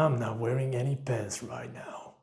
I'm not wearing any pants right now.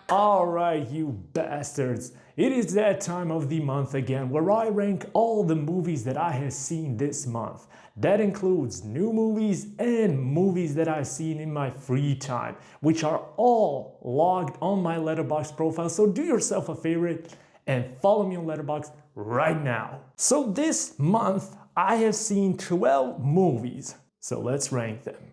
Alright, you bastards. It is that time of the month again where I rank all the movies that I have seen this month. That includes new movies and movies that I've seen in my free time, which are all logged on my Letterboxd profile. So do yourself a favor and follow me on Letterboxd right now. So this month I have seen 12 movies. So let's rank them.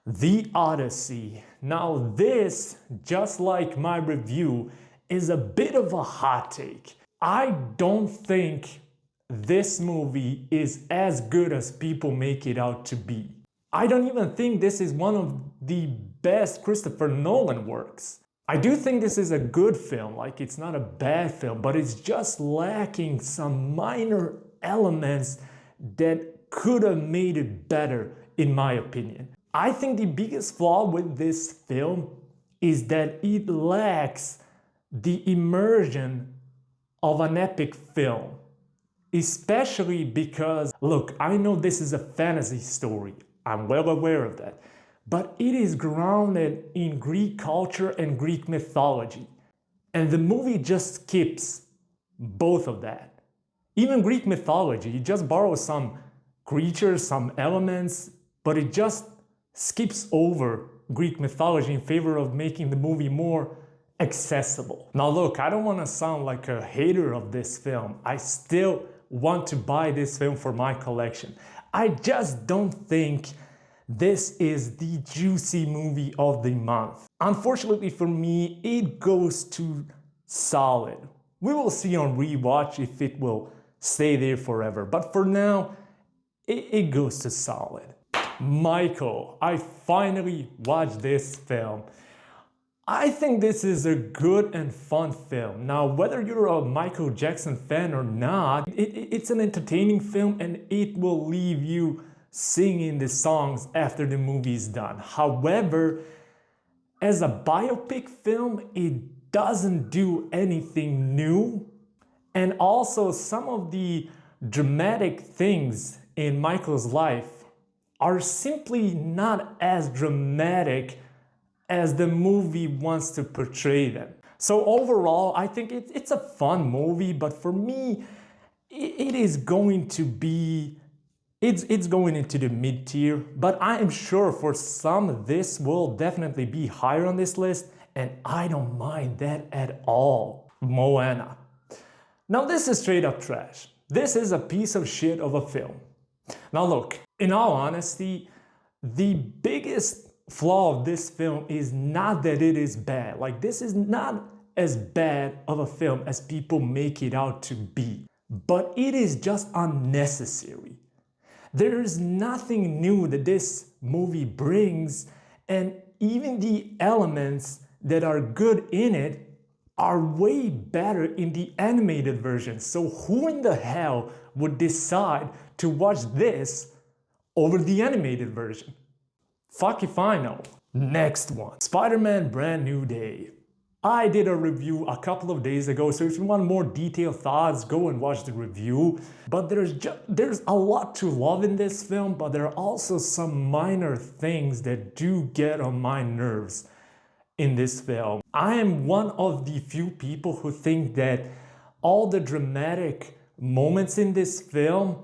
The Odyssey. Now this, just like my review, is a bit of a hot take. I don't think this movie is as good as people make it out to be. I don't even think this is one of the best Christopher Nolan works. I do think this is a good film, like it's not a bad film, but it's just lacking some minor elements that could have made it better, in my opinion. I think the biggest flaw with this film is that it lacks the immersion of an epic film. Especially because, look, I know this is a fantasy story, I'm well aware of that, but it is grounded in Greek culture and Greek mythology. And the movie just skips both of that. Even Greek mythology, it just borrows some creatures, some elements, but it just skips over Greek mythology in favor of making the movie more accessible. Now look, I don't want to sound like a hater of this film. I still want to buy this film for my collection. I just don't think this is the juicy movie of the month. Unfortunately for me, it goes to solid. We will see on rewatch if it will stay there forever, but for now, it goes to solid. Michael, I finally watched this film. I think this is a good and fun film. Now, whether you're a Michael Jackson fan or not, it's an entertaining film and it will leave you singing the songs after the movie is done. However, as a biopic film, it doesn't do anything new. And also, some of the dramatic things in Michael's life are simply not as dramatic as the movie wants to portray them. So overall, I think it's a fun movie, but for me, it is going to be, it's going into the mid-tier, but I am sure for some, this will definitely be higher on this list, and I don't mind that at all. Moana. Now this is straight up trash. This is a piece of shit of a film. Now look, in all honesty, the biggest flaw of this film is not that it is bad. Like, this is not as bad of a film as people make it out to be. But it is just unnecessary. There is nothing new that this movie brings, and even the elements that are good in it are way better in the animated version. So who in the hell would decide to watch this over the animated version? Fuck if I know. Next one, Spider-Man Brand New Day. I did a review a couple of days ago, so if you want more detailed thoughts, go and watch the review. But there's a lot to love in this film, but there are also some minor things that do get on my nerves in this film. I am one of the few people who think that all the dramatic moments in this film,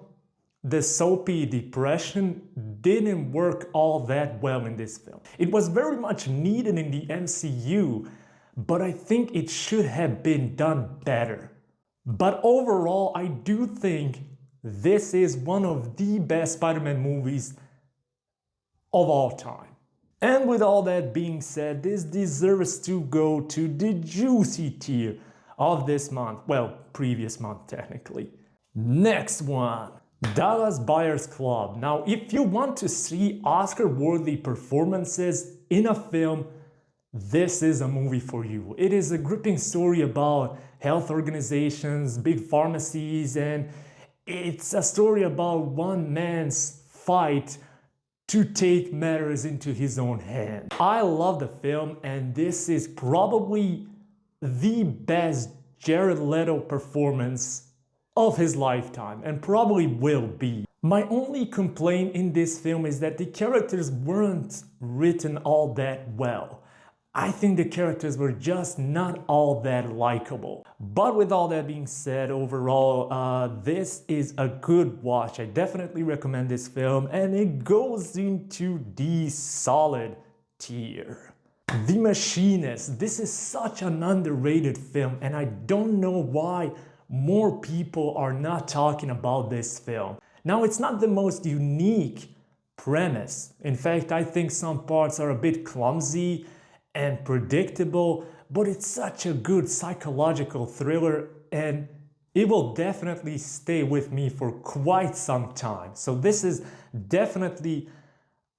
the soapy depression, didn't work all that well in this film. It was very much needed in the MCU, but I think it should have been done better. But overall, I do think this is one of the best Spider-Man movies of all time. And with all that being said, this deserves to go to the juicy tier of this month. Well, previous month technically. Next one, Dallas Buyers Club. Now, if you want to see Oscar-worthy performances in a film, this is a movie for you. It is a gripping story about health organizations, big pharmacies, and it's a story about one man's fight to take matters into his own hands. I love the film, and this is probably the best Jared Leto performance of his lifetime, and probably will be. My only complaint in this film is that the characters weren't written all that well. I think the characters were just not all that likable. But with all that being said, overall, this is a good watch. I definitely recommend this film, and it goes into the solid tier. The Machinist. This is such an underrated film, and I don't know why more people are not talking about this film. Now, it's not the most unique premise. In fact, I think some parts are a bit clumsy and predictable, but it's such a good psychological thriller, and it will definitely stay with me for quite some time. So this is definitely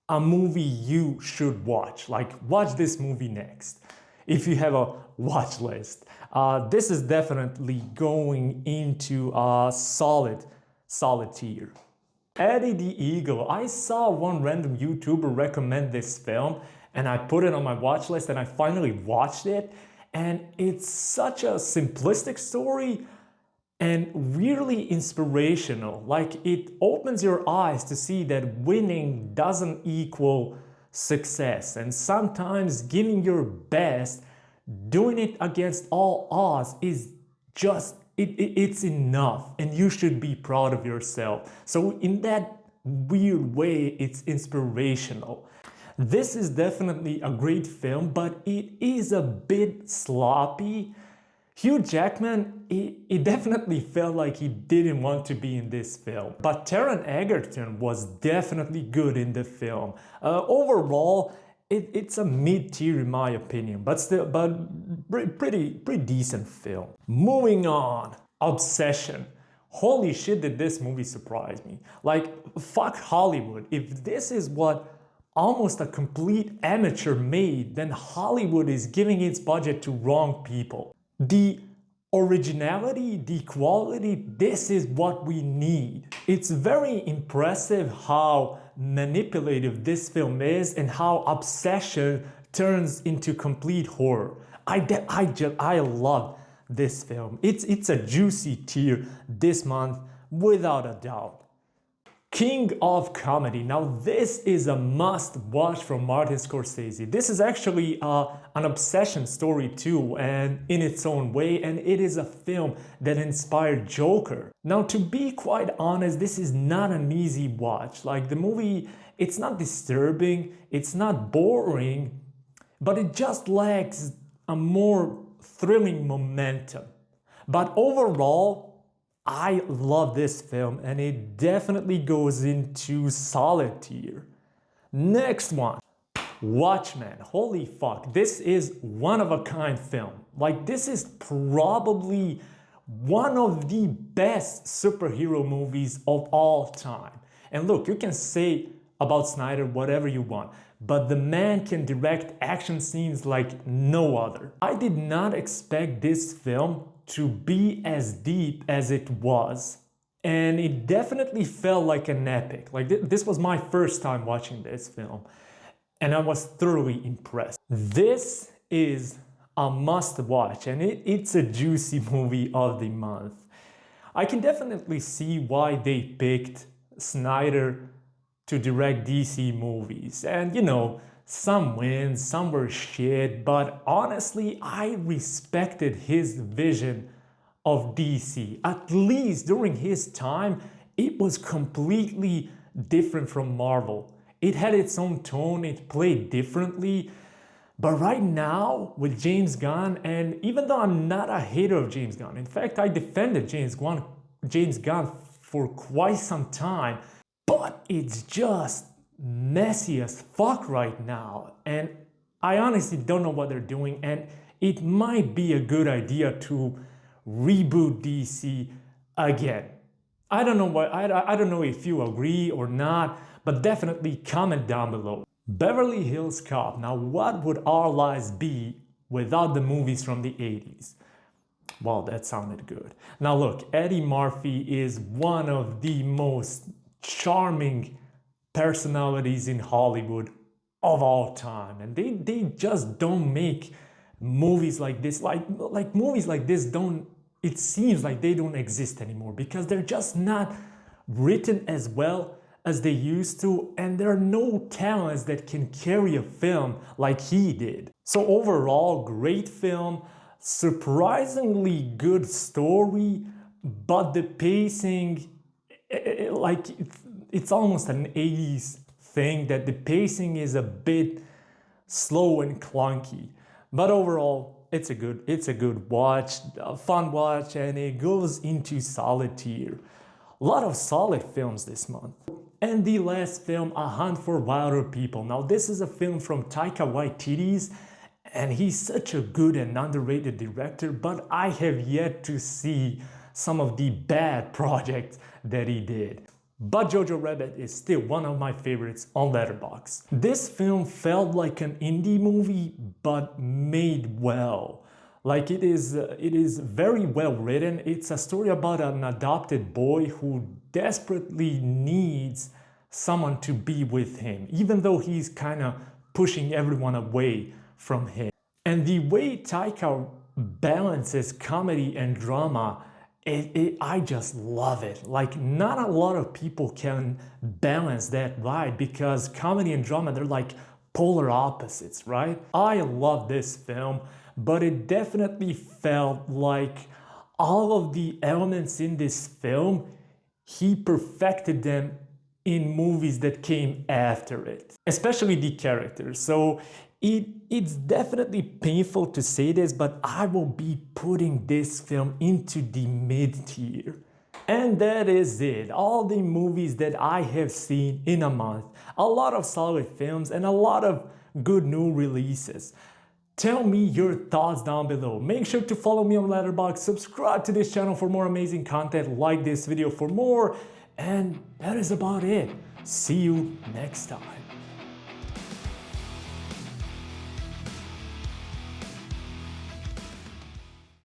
a movie you should watch. Like, watch this movie next if you have a watch list. This is definitely going into a solid tier. Eddie the Eagle. I saw one random YouTuber recommend this film, and I put it on my watch list, and I finally watched it. And it's such a simplistic story and really inspirational. Like, it opens your eyes to see that winning doesn't equal success, and sometimes giving your best, doing it against all odds, is just it's enough, and you should be proud of yourself. So in that weird way, it's inspirational. This is definitely a great film, but it is a bit sloppy. Hugh Jackman, it definitely felt like he didn't want to be in this film. But Taron Egerton was definitely good in the film. Overall, it's a mid-tier in my opinion, but still, pretty decent film. Moving on, Obsession. Holy shit, did this movie surprise me. Like, fuck Hollywood. If this is what almost a complete amateur made, then Hollywood is giving its budget to wrong people. The originality, the quality, this is what we need. It's very impressive how manipulative this film is and how Obsession turns into complete horror. I love this film. It's a juicy tier this month, without a doubt. King of Comedy. Now this is a must watch from Martin Scorsese. This is actually an obsession story too, and in its own way, and it is a film that inspired Joker. Now, to be quite honest, this is not an easy watch. Like, the movie, it's not disturbing, it's not boring, but it just lacks a more thrilling momentum. But overall, I love this film, and it definitely goes into solid tier. Next one, Watchmen. Holy fuck, this is one of a kind film. Like, this is probably one of the best superhero movies of all time. And look, you can say about Snyder whatever you want, but the man can direct action scenes like no other. I did not expect this film to be as deep as it was, and it definitely felt like an epic. Like, this was my first time watching this film, and I was thoroughly impressed. This is a must watch, and it's a juicy movie of the month. I can definitely see why they picked Snyder to direct DC movies, and you know, some wins, some were shit, but honestly, I respected his vision of DC. At least during his time, it was completely different from Marvel. It had its own tone, it played differently. But right now, with James Gunn, and even though I'm not a hater of James Gunn, in fact, I defended James Gunn for quite some time, but it's just messy as fuck right now, and I honestly don't know what they're doing, and it might be a good idea to reboot DC again. I don't know I don't know if you agree or not, but definitely comment down below. Beverly Hills Cop. Now, what would our lives be without the movies from the 80s? Well, that sounded good. Now look, Eddie Murphy is one of the most charming personalities in Hollywood of all time, and they just don't make movies like this. Like movies like this don't, it seems like they don't exist anymore, because they're just not written as well as they used to, and there are no talents that can carry a film like he did. So overall, great film, surprisingly good story, but the pacing, like it's almost an 80s thing that the pacing is a bit slow and clunky. But overall, it's a good watch, a fun watch, and it goes into solid tier. A lot of solid films this month. And the last film, A Hunt for Wilder People. Now this is a film from Taika Waititi, and he's such a good and underrated director, but I have yet to see some of the bad projects that he did. But Jojo Rabbit is still one of my favorites on Letterboxd. This film felt like an indie movie, but made well. Like it is very well written. It's a story about an adopted boy who desperately needs someone to be with him, even though he's kind of pushing everyone away from him. And the way Taika balances comedy and drama, I just love it. Like, not a lot of people can balance that right, because comedy and drama, they're like polar opposites, right? I love this film, but it definitely felt like all of the elements in this film, he perfected them in movies that came after it, especially the characters. So it's definitely painful to say this, but I will be putting this film into the mid-tier. And that is it, all the movies that I have seen in a month. A lot of solid films and a lot of good new releases. Tell me your thoughts down below. Make sure to follow me on Letterboxd, subscribe to this channel for more amazing content, like this video for more, and that is about it. See you next time.